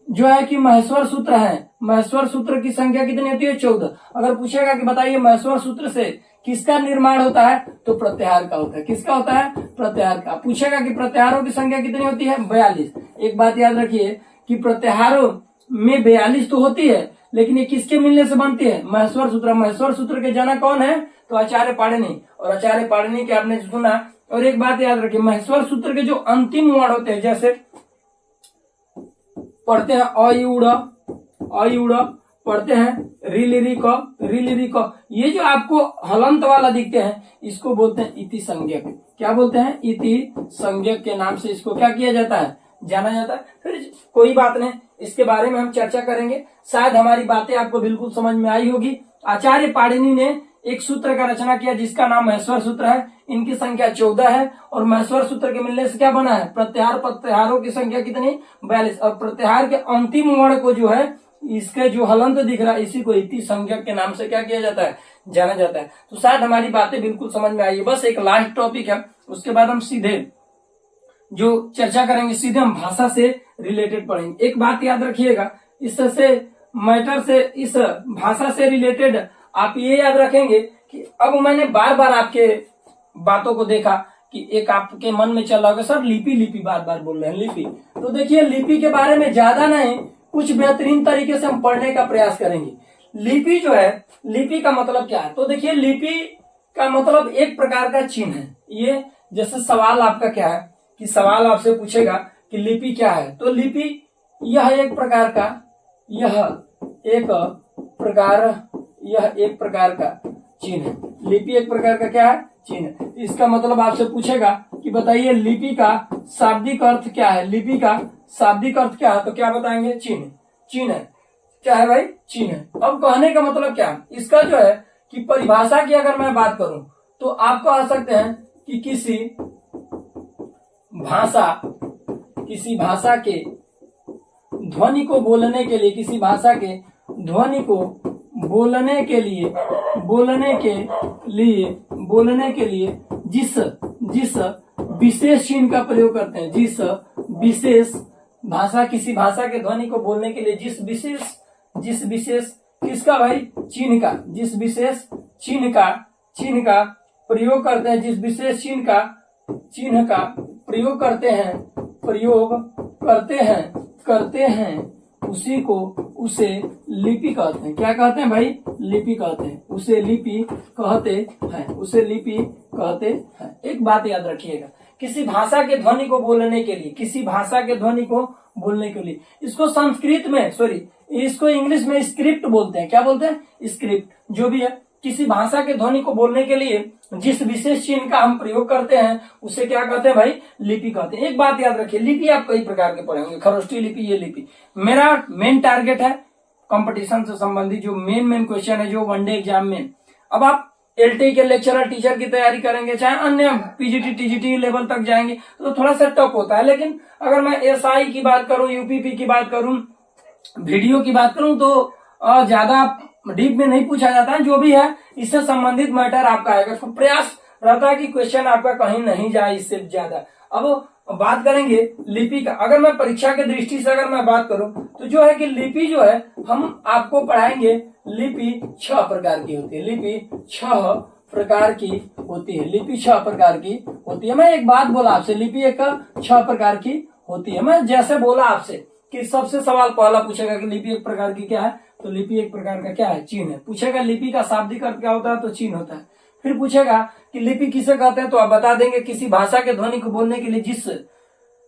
जो है कि माहेश्वर सूत्र है, माहेश्वर सूत्र की संख्या कितनी होती है, 14। अगर पूछेगा कि बताइए माहेश्वर सूत्र से किसका निर्माण होता है, तो प्रत्याहार का होता है। किसका होता है, प्रत्याहार का। पूछेगा कि प्रत्याहारों की संख्या कितनी होती है, 42। एक बात याद रखिए कि प्रत्याहारों में 42 तो होती है, लेकिन ये किसके मिलने से बनती है, माहेश्वर सूत्र। माहेश्वर सूत्र के जनक कौन है, तो आचार्य पाणिनि। और आचार्य पाणिनि के आपने सुना। और एक बात याद रखिए, माहेश्वर सूत्र के जो अंतिम वर्ण होते हैं, जैसे पढ़ते हैं अयुड़, पढ़ते हैं रिलिरी क, ये जो आपको हलंत वाला दिखते हैं, इसको बोलते हैं इति संज्ञक। क्या बोलते हैं, इति संज्ञक के नाम से इसको क्या किया जाता है, जाना जाता है। फिर कोई बात नहीं, इसके बारे में हम चर्चा करेंगे। शायद हमारी बातें आपको बिल्कुल समझ में आई होगी। आचार्य पाणिनि ने एक सूत्र का रचना किया जिसका नाम माहेश्वर सूत्र है। इनकी संख्या 14 है। और माहेश्वर सूत्र के मिलने से क्या बना है, प्रत्याहार। प्रत्याहारों की संख्या कितनी, 42। और प्रत्याहार के अंतिम वर्ण को जो है, इसके जो हलंत दिख रहा है, इसी को इति संज्ञक के नाम से क्या किया जाता है, जाना जाता है। तो शायद हमारी बातें बिल्कुल समझ में आई है। बस एक लास्ट टॉपिक है, उसके बाद हम सीधे जो चर्चा करेंगे, सीधे हम भाषा से रिलेटेड पढ़ेंगे। एक बात याद रखिएगा, इससे मैटर से, इस भाषा से रिलेटेड आप ये याद रखेंगे कि अब मैंने बार बार आपके बातों को देखा कि एक आपके मन में चल रहा होगा, सर लिपि बार बार बोल रहे हैं, लिपि। तो देखिए, लिपि के बारे में ज्यादा नहीं, कुछ बेहतरीन तरीके से हम पढ़ने का प्रयास करेंगे। लिपि जो है, लिपि का मतलब क्या है, तो देखिए लिपि का मतलब एक प्रकार का चिन्ह है। ये जैसे सवाल आपका क्या है कि सवाल आपसे पूछेगा कि लिपि क्या है, तो लिपि यह एक प्रकार का चिन्ह है। लिपि एक प्रकार का क्या है, चिन्ह। इसका मतलब आपसे पूछेगा कि बताइए लिपि का शाब्दिक अर्थ क्या है, लिपि का शाब्दिक अर्थ क्या है, तो क्या बताएंगे, चिन्ह है। क्या है भाई, चिन्ह है। अब कहने का मतलब क्या है, इसका जो है कि परिभाषा की अगर मैं बात करूं तो आप कह सकते हैं कि किसी भाषा के ध्वनि को बोलने के लिए, किसी भाषा के ध्वनि को बोलने के लिए जिस विशेष चिन्ह का प्रयोग करते हैं, जिस विशेष भाषा, किसी भाषा के ध्वनि को बोलने के लिए जिस विशेष किसका भाई, चिन्ह का, जिस विशेष चिन्ह का प्रयोग करते हैं, जिस विशेष चिन्ह का प्रयोग करते हैं उसे लिपि कहते हैं। क्या कहते हैं भाई, लिपि कहते हैं। उसे लिपि कहते हैं। एक बात याद रखिएगा, किसी भाषा के ध्वनि को बोलने के लिए, इसको संस्कृत में, इसको इंग्लिश में स्क्रिप्ट बोलते हैं। क्या बोलते हैं, स्क्रिप्ट। जो भी है, किसी भाषा के ध्वनि को बोलने के लिए जिस विशेष चिन्ह का हम प्रयोग करते हैं उसे क्या कहते हैं भाई, लिपि कहते हैं। एक बात याद रखिए, लिपि आप कई प्रकार के पढ़ेंगे, खरोष्टी लिपि, ये लिपि। मेरा मेन टारगेट है कंपटीशन से संबंधित जो मेन क्वेश्चन है, जो वनडे एग्जाम में। अब आप एलटी के लेक्चरर टीचर की तैयारी करेंगे, चाहे अन्य पीजीटी टीजीटी लेवल तक जाएंगे तो थोड़ा सा टफ होता है। लेकिन अगर मैं एसआई की बात करूं, यूपीपी की बात करूं, वीडियो की बात करूं तो ज्यादा डीप में नहीं पूछा जाता है। जो भी है इससे संबंधित मैटर आपका आएगा, तो प्रयास रहता है कि क्वेश्चन आपका कहीं नहीं जाए इससे ज्यादा। अब बात करेंगे लिपि का। अगर मैं परीक्षा के दृष्टि से अगर मैं बात करूं तो जो है कि लिपि जो है हम आपको पढ़ाएंगे, लिपि 6 प्रकार की होती है। लिपि 6 प्रकार की होती है। लिपि 6 प्रकार की होती है। मैं एक बात बोला आपसे, लिपि एक 6 प्रकार की होती है। मैं जैसे बोला आपसे कि सबसे सवाल पहला पूछेगा कि लिपि एक प्रकार की क्या है, तो लिपि एक प्रकार का क्या है, चिन्ह है। पूछेगा लिपि का शाब्दिक अर्थ क्या होता है, तो चिन्ह होता है। फिर पूछेगा कि लिपि किसे कहते हैं, तो आप बता देंगे किसी भाषा के ध्वनि को बोलने के लिए जिस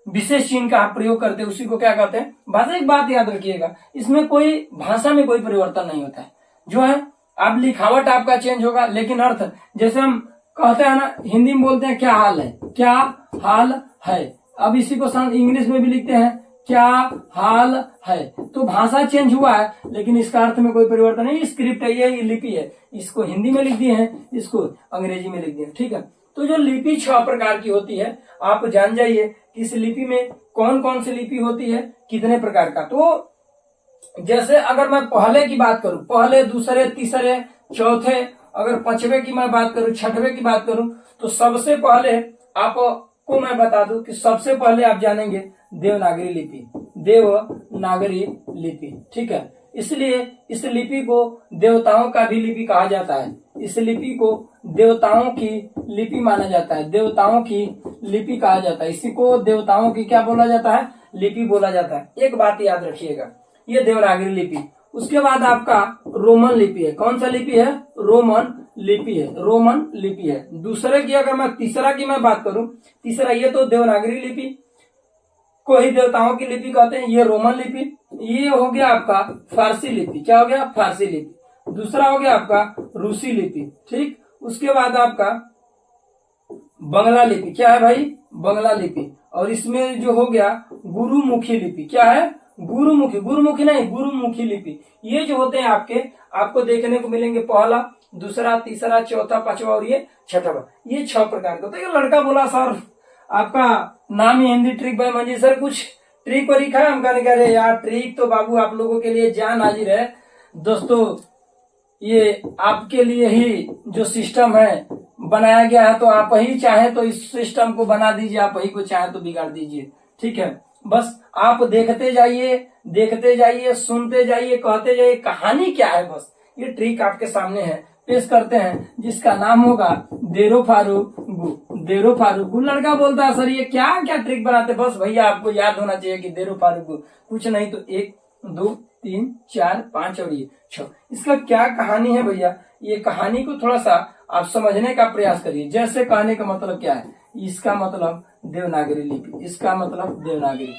विशेष चिन्ह का आप प्रयोग करते हैं उसी को क्या कहते हैं, भाषा। एक बात याद रखिएगा, इसमें कोई भाषा में कोई परिवर्तन नहीं होता है। जो है आप लिखावट आपका चेंज होगा, लेकिन अर्थ जैसे हम कहते हैं ना, हिंदी में बोलते हैं क्या हाल है, क्या हाल है। अब इसी को इंग्लिश में भी लिखते हैं क्या हाल है, तो भाषा चेंज हुआ है लेकिन इसका अर्थ में कोई परिवर्तन नहीं। स्क्रिप्ट है, ये लिपि है, इसको हिंदी में लिख दिए हैं, इसको अंग्रेजी में लिख दिए हैं, ठीक है। तो जो लिपि 6 प्रकार की होती है, आप जान जाइए कि इस लिपि में कौन कौन सी लिपि होती है, कितने प्रकार का। तो जैसे अगर मैं पहले की बात करूं, पहले, दूसरे, तीसरे, चौथे, अगर 5वें की मैं बात करूं, 6वें की बात करूं, तो सबसे पहले आपको मैं बता दूं कि सबसे पहले आप जानेंगे देवनागरी लिपि। देवनागरी लिपि, ठीक है। इसलिए इस लिपि को देवताओं का भी लिपि कहा जाता है। इस लिपि को देवताओं की लिपि माना जाता है, देवताओं की लिपि कहा जाता है। इसी को देवताओं की क्या बोला जाता है, लिपि बोला जाता है। एक बात याद रखिएगा, ये देवनागरी लिपि। उसके बाद आपका रोमन लिपि है। कौन सा लिपि है, रोमन लिपि है, रोमन लिपि है। दूसरे की अगर मैं तीसरा की मैं बात करूं, तीसरा ये तो देवनागरी लिपि को ही देवताओं की लिपि कहते हैं, ये रोमन लिपि। ये हो गया आपका फारसी लिपि, क्या हो गया, फारसी लिपि। दूसरा हो गया आपका रूसी लिपि, ठीक। उसके बाद आपका बंगला लिपि, क्या है भाई, बंगला लिपि। और इसमें जो हो गया गुरुमुखी लिपि, क्या है, गुरुमुखी, गुरुमुखी नहीं, गुरुमुखी लिपि। ये जो होते हैं आपको देखने को मिलेंगे, पहला, दूसरा, तीसरा, चौथा, 5वां और ये 6वां। ये 6 प्रकार के होते हैं। लड़का बोला सर आपका नाम ही हिंदी ट्रिक बाय मंजी, सर कुछ ट्रिक वरिक है। हम कहने कह रहे यार ट्रिक तो बाबू आप लोगों के लिए जान हाजिर है दोस्तों, ये आपके लिए ही जो सिस्टम है बनाया गया है, तो आप ही चाहे तो इस सिस्टम को बना दीजिए, आप ही को चाहे तो बिगाड़ दीजिए, ठीक है। बस आप देखते जाइए, सुनते जाइए, कहते जाइए कहानी क्या है, बस ये ट्रिक आपके सामने है, पेश करते हैं, जिसका नाम होगा देरो फारूगु। देरो फारूगु। लड़का बोलता है सर ये क्या क्या ट्रिक बनाते, बस भैया आपको याद होना चाहिए कि देरो फारूगु, कुछ नहीं तो 1 2 3 4 5 और ये 6। इसका क्या कहानी है भैया, ये कहानी को थोड़ा सा आप समझने का प्रयास करिए। जैसे कहने का मतलब क्या है, इसका मतलब देवनागरी लिपि, इसका मतलब देवनागरी,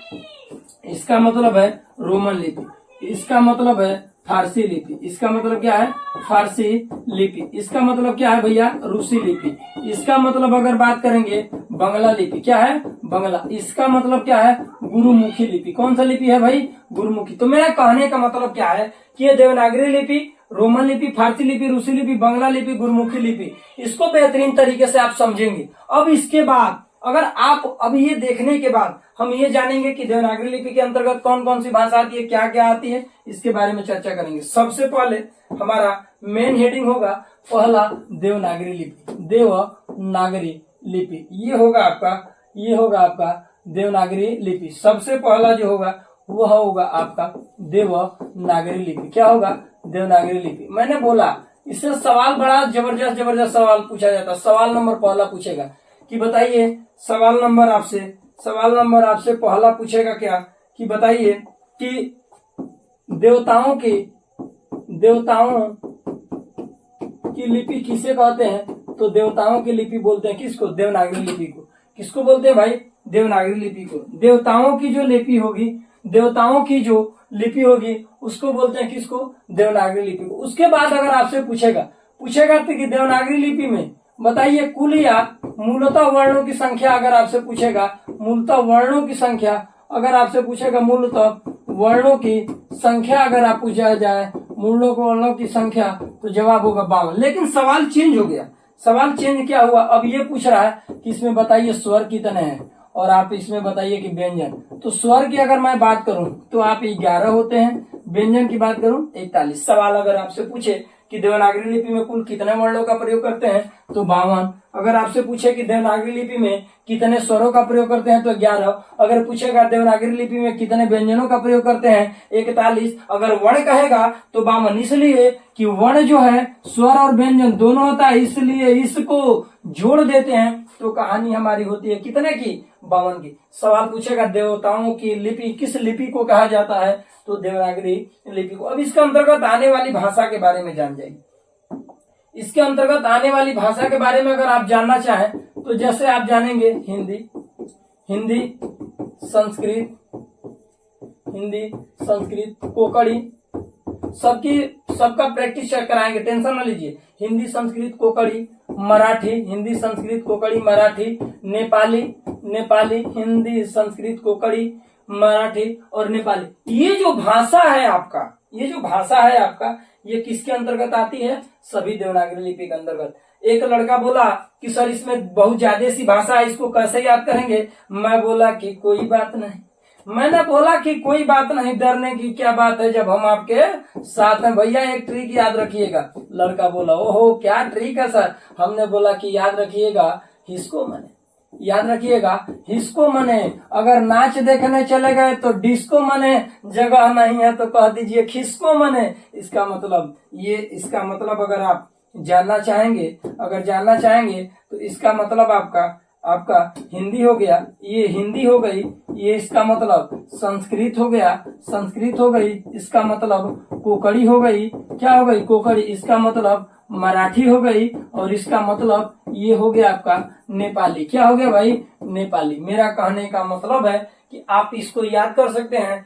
इसका मतलब है रोमन लिपि, इसका मतलब है फारसी लिपि, इसका मतलब क्या है, फारसी लिपि, इसका मतलब क्या है भैया, रूसी लिपि, इसका मतलब अगर बात करेंगे बंगला लिपि, क्या है, बंगला, इसका मतलब क्या है, गुरुमुखी लिपि। कौन सा लिपि है भाई, गुरुमुखी। तो मेरा कहने का मतलब क्या है कि ये देवनागरी लिपि, रोमन लिपि, फारसी लिपि, रूसी लिपि, बंगला लिपि, गुरुमुखी लिपि, इसको बेहतरीन तरीके से आप समझेंगे। अब इसके बाद अगर आप अब ये देखने के बाद हम ये जानेंगे कि देवनागरी लिपि के अंतर्गत कौन कौन सी भाषा आती है, क्या क्या आती है, इसके बारे में चर्चा करेंगे। सबसे पहले हमारा मेन हेडिंग होगा पहला देवनागरी लिपि, देवनागरी लिपि। ये होगा आपका देवनागरी लिपि। सबसे पहला जो होगा वह होगा आपका देवनागरी लिपि। क्या होगा, देवनागरी लिपि। मैंने बोला इससे सवाल बड़ा जबरदस्त सवाल पूछा जाता है। सवाल नंबर पहला पूछेगा कि बताइए, सवाल नंबर आपसे पहला पूछेगा क्या कि बताइए कि देवताओं की लिपि किसे कहते हैं, तो देवताओं की लिपि बोलते हैं किसको, देवनागरी लिपि को। किसको बोलते हैं भाई, देवनागरी लिपि को। देवताओं की जो लिपि होगी, देवताओं की जो लिपि होगी उसको बोलते हैं किसको, देवनागरी लिपि को। उसके बाद अगर आपसे पूछेगा तो कि देवनागरी लिपि में बताइए कुल या मूलतः वर्णों की संख्या अगर आपसे पूछेगा, मूलतः वर्णों की संख्या अगर आपसे पूछेगा, मूलतः वर्णों की संख्या अगर आप पूछा जाए, वर्णों की संख्या, तो जवाब होगा 52। लेकिन सवाल चेंज हो गया। सवाल चेंज क्या हुआ, अब ये पूछ रहा है कि इसमें बताइए स्वर कितने हैं और आप इसमें बताइए कि व्यंजन। तो स्वर की अगर मैं बात करूं तो आप 11 होते हैं, व्यंजन की बात करूं 41। सवाल अगर आपसे पूछे कि देवनागरी लिपि में कुल कितने वर्णों का प्रयोग करते हैं तो 52। अगर आपसे पूछे कि देवनागरी लिपि में कितने स्वरों का प्रयोग करते हैं तो 11। अगर पूछेगा देवनागरी लिपि में कितने व्यंजनों का प्रयोग करते हैं 41। अगर वर्ण कहेगा तो 52, इसलिए कि वर्ण जो है स्वर और व्यंजन दोनों होता है, इसलिए इसको जोड़ देते हैं तो कहानी हमारी होती है कितने की, 52 की। सवाल पूछेगा देवताओं की लिपि किस लिपि को कहा जाता है तो देवनागरी लिपि को। अब इसके अंतर्गत आने वाली भाषा के बारे में जान जाइए। इसके अंतर्गत आने वाली भाषा के बारे में अगर आप जानना चाहें तो जैसे आप जानेंगे हिंदी, संस्कृत, कोंकणी, सबका प्रैक्टिस कराएंगे, टेंशन न लीजिए। हिंदी, संस्कृत, कोंकणी, मराठी, हिंदी, संस्कृत, कोंकणी, मराठी, नेपाली, हिंदी, संस्कृत, कोंकणी, मराठी और नेपाली। ये जो भाषा है आपका, ये किसके अंतर्गत आती है, सभी देवनागरी लिपि के अंतर्गत। एक लड़का बोला कि सर इसमें बहुत ज्यादा सी भाषा है, इसको कैसे याद करेंगे। मैं बोला कि कोई बात नहीं, मैंने बोला कि कोई बात नहीं, डरने की क्या बात है जब हम आपके साथ हैं। भैया एक ट्रिक याद रखिएगा। लड़का बोला ओहो क्या ट्रिक है सर। हमने बोला कि याद रखिएगा हिस्को मने, याद रखिएगा हिस्को मने। अगर नाच देखने चले गए तो डिस्को मने, जगह नहीं है तो कह दीजिए खिसको मने। इसका मतलब अगर आप जानना चाहेंगे तो इसका मतलब आपका हिंदी हो गया, ये हिंदी हो गई, ये इसका मतलब संस्कृत हो गया, संस्कृत हो गई, इसका मतलब कोंकणी हो गई, क्या हो गई कोंकणी, इसका मतलब मराठी हो गई और इसका मतलब ये हो गया आपका नेपाली। क्या हो गया भाई, नेपाली। मेरा कहने का मतलब है कि आप इसको याद कर सकते हैं,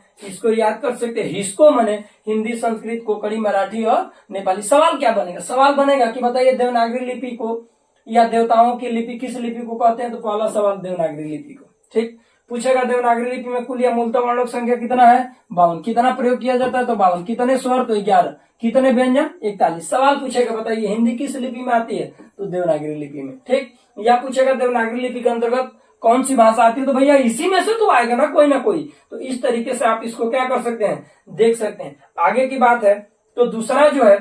हिस्को मने हिंदी, संस्कृत, कोंकणी, मराठी और नेपाली। सवाल क्या बनेगा, सवाल बनेगा कि बताइए देवनागरी लिपि को या देवताओं की लिपि किस लिपि को कहते हैं। तो पहला सवाल देवनागरी लिपि को, ठीक। पूछेगा देवनागरी लिपि में कुल या मूलतः वर्णों की संख्या कितना है, 52। कितना प्रयोग किया जाता है तो 52। कितने स्वर तो 11। कितने व्यंजन 41। सवाल पूछेगा बताइए हिंदी किस लिपि में आती है तो देवनागरी लिपि में, ठीक। या पूछेगा देवनागरी लिपि के अंतर्गत कौन सी भाषा आती है तो भैया इसी में से तो आएगा ना कोई। तो इस तरीके से आप इसको क्या कर सकते हैं, देख सकते हैं। आगे की बात है तो दूसरा जो है,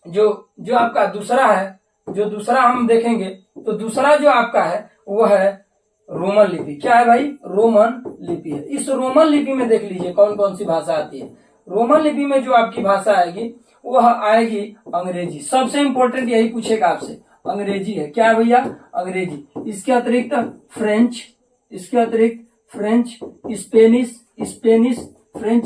जो आपका दूसरा है, जो दूसरा हम देखेंगे तो दूसरा जो आपका है वो है रोमन लिपि। क्या है भाई, रोमन लिपि है। इस रोमन लिपि में देख लीजिए कौन कौन सी भाषा आती है। रोमन लिपि में जो आपकी भाषा आएगी वह आएगी अंग्रेजी। सबसे इंपॉर्टेंट यही पूछेगा आपसे, अंग्रेजी है। क्या है भैया, अंग्रेजी। इसके अतिरिक्त फ्रेंच,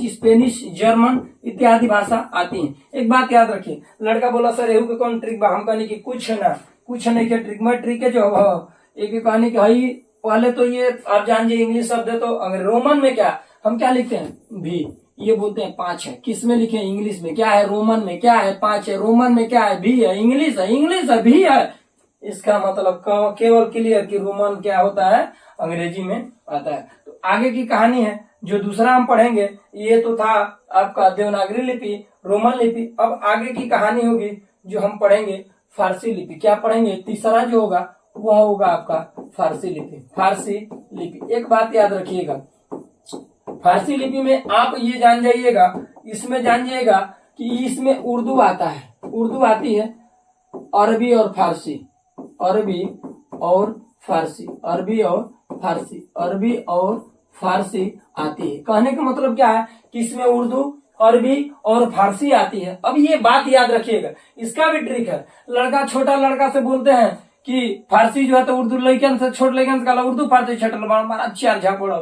स्पेनिश, जर्मन इत्यादि भाषा आती हैं। एक बात याद रखिए, लड़का बोला सर एहू के कौन ट्रिक बा, हम कहने की कुछ नहीं के ट्रिक में ट्रिक है जो एक कहने की हई। पहले तो ये आप जानिए इंग्लिश शब्द है तो रोमन में क्या हम क्या लिखते हैं भी, ये बोलते हैं 5 है। किस में लिखे, इंग्लिश में क्या है, रोमन में क्या है 5 है, रोमन में क्या है भी है, इंग्लिश है भी है। इसका मतलब केवल क्लियर कि रोमन क्या होता है, अंग्रेजी में आता है। तो आगे की कहानी है जो दूसरा हम पढ़ेंगे, ये तो था आपका देवनागरी लिपि, रोमन लिपि। अब आगे की कहानी होगी जो हम पढ़ेंगे फारसी लिपि। क्या पढ़ेंगे, तीसरा जो होगा वह होगा आपका फारसी लिपि। एक बात याद रखिएगा, फारसी लिपि में आप ये जान जाइएगा, इसमें जान जाइएगा कि इसमें उर्दू आता है, उर्दू आती है, अरबी और फारसी, अरबी और फारसी आती है। कहने का मतलब क्या है कि इसमें उर्दू, अरबी और फारसी आती है। अब ये बात याद रखिएगा, इसका भी ट्रिक है। छोटा लड़का से बोलते हैं कि फारसी जो है तो उर्दू लड़कन से छोट लड़कन से कहला उर्दू फारसी छटल बड़ा चार झापड़ा।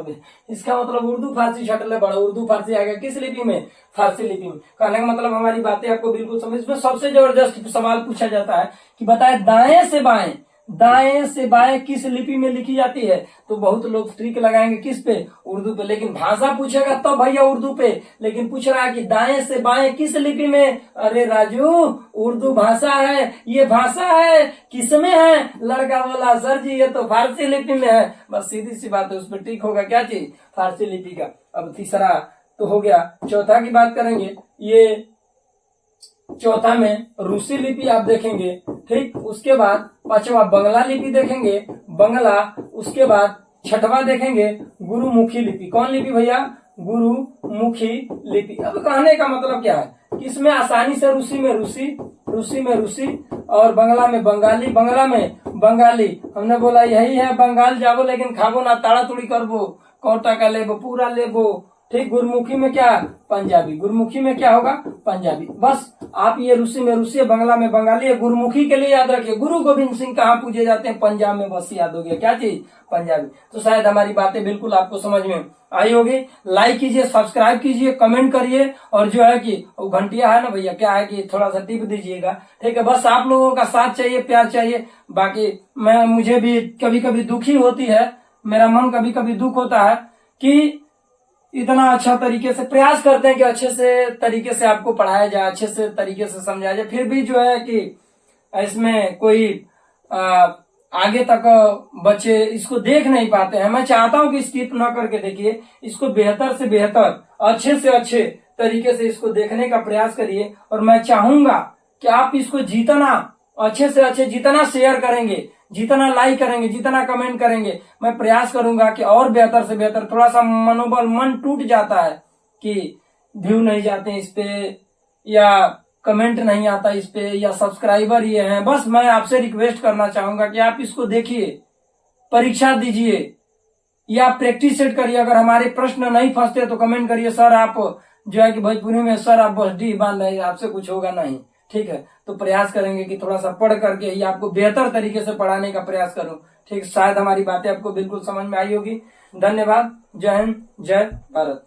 इसका मतलब उर्दू फारसी छटल बड़ा, उर्दू फारसी आ गया किस लिपि में, फारसी लिपि में। कहने का मतलब हमारी बातें आपको बिल्कुल समझ में। सबसे जबरदस्त सवाल पूछा जाता है कि बताए दाएं से बाएं दाएं से बाएं किस लिपि में लिखी जाती है? तो बहुत लोग ट्रिक लगाएंगे किस पे? उर्दू पे। लेकिन भाषा पूछेगा तो भैया उर्दू पे। लेकिन पूछ रहा है कि दाएं से बाएं किस लिपि में? अरे राजू, उर्दू भाषा है, ये भाषा है, किसमें है? लड़का बोला सर जी ये तो फारसी लिपि में है। बस सीधी सी बात है, उस पर ट्रिक होगा क्या चीज? फारसी लिपि का। अब तीसरा तो हो गया, चौथा की बात करेंगे। ये चौथा में रूसी लिपि आप देखेंगे, ठीक। उसके बाद पांचवा बंगला लिपि देखेंगे, बंगला। उसके बाद छठवा देखेंगे गुरुमुखी लिपि। कौन लिपि भैया? गुरुमुखी लिपि। अब कहने का मतलब क्या है कि इसमें आसानी से रूसी में रूसी, रूसी में रूसी, और बंगला में बंगाली, बंगला में बंगाली। हमने बोला यही है बंगाल जाबो लेकिन खाबो ना ताड़ा तुड़ी करबो, कोटा का लेबो पूरा लेबो, ठीक। गुरुमुखी में क्या? पंजाबी। गुरुमुखी में क्या होगा? पंजाबी। बस आप ये रूसी में रूसी, बंगला में बंगाली है। गुरुमुखी के लिए याद रखिए गुरु गोविंद सिंह कहाँ पूजे जाते हैं? पंजाब में। बस याद हो गया क्या चीज? पंजाबी। तो शायद हमारी बातें बिल्कुल आपको समझ में आई होगी। लाइक कीजिए, सब्सक्राइब कीजिए, कमेंट करिए, और जो है कि घंटिया है ना भैया, क्या है कि थोड़ा सा टिप दीजिएगा, ठीक है। बस आप लोगों का साथ चाहिए, प्यार चाहिए। बाकी मुझे भी कभी कभी दुखी होती है, मेरा मन कभी कभी दुख होता है कि इतना अच्छा तरीके से प्रयास करते हैं कि अच्छे से तरीके से आपको पढ़ाया जाए, अच्छे से तरीके से समझाया जाए, फिर भी जो है कि इसमें कोई आगे तक बच्चे इसको देख नहीं पाते हैं। मैं चाहता हूं कि स्किप न करके देखिए, इसको बेहतर से बेहतर, अच्छे से अच्छे तरीके से इसको देखने का प्रयास करिए। और मैं चाहूंगा कि आप इसको जितना अच्छे से अच्छे, जितना शेयर करेंगे, जितना लाइक करेंगे, जितना कमेंट करेंगे, मैं प्रयास करूंगा कि और बेहतर से बेहतर। थोड़ा सा मनोबल, मन टूट जाता है कि व्यू नहीं जाते इस पे, या कमेंट नहीं आता इस पे, या सब्सक्राइबर ये हैं। बस मैं आपसे रिक्वेस्ट करना चाहूंगा कि आप इसको देखिए, परीक्षा दीजिए, या प्रैक्टिस सेट करिए। अगर हमारे प्रश्न नहीं फंसते तो कमेंट करिए सर आप जो है कि भोजपुरी में सर आप बस डी बांध रहे, आपसे कुछ होगा नहीं, ठीक है। तो प्रयास करेंगे कि थोड़ा सा पढ़ करके ही आपको बेहतर तरीके से पढ़ाने का प्रयास करूं, ठीक। शायद हमारी बातें आपको बिल्कुल समझ में आई होगी। धन्यवाद। जय हिंद, जय भारत।